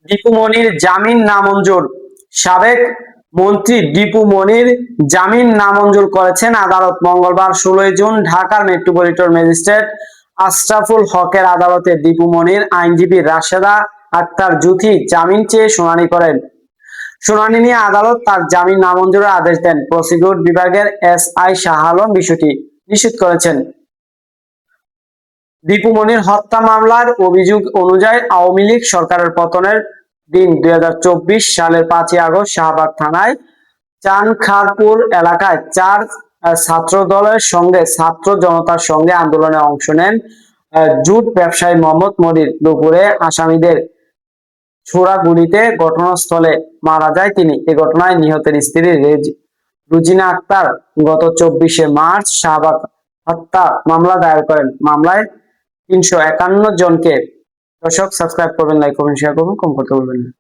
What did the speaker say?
দীপু মনির জামিন নামঞ্জুর। সাবেক মন্ত্রী দীপু মনির জামিন নামঞ্জুর করেছেন আদালত। মঙ্গলবার 16 জুন ঢাকার মেট্রোপলিটন ম্যাজিস্ট্রেট আশরাফুল হকের আদালতে দীপু মনির আইনজীবী রাশেদা আক্তার জুথি জামিন চেয়ে শুনানি করেন। শুনানি নিয়ে আদালত তার জামিন নামঞ্জুরের আদেশ দেন। প্রসিকিউট বিভাগের এসআই শাহ আলম বিষয়টি নিশ্চিত করেছেন। দীপু মনির হত্যা মামলার অভিযোগ অনুযায়ী আওয়ামী লীগ সরকারের পতনের দিন 2024 সালের 5ই আগস্ট শাহবাগ থানায় চানখারপুর এলাকায় ছাত্র দলের সঙ্গে ছাত্র জনতার সঙ্গে আন্দোলনে অংশ নেন জুট ব্যবসায়ী মোহাম্মদ মনির। দুপুরে আসামিদের ছোড়া গুলিতে ঘটনাস্থলে মারা যায় তিনি। এ ঘটনায় নিহতের স্ত্রী রুজিনা আক্তার গত 24 মার্চ শাহবাগ হত্যা মামলা দায়ের করেন। মামলায় 351 জনকে। দর্শক সাবস্ক্রাইব করবেন, লাইক করবেন, শেয়ার করবেন, কম করতে বলবেন না।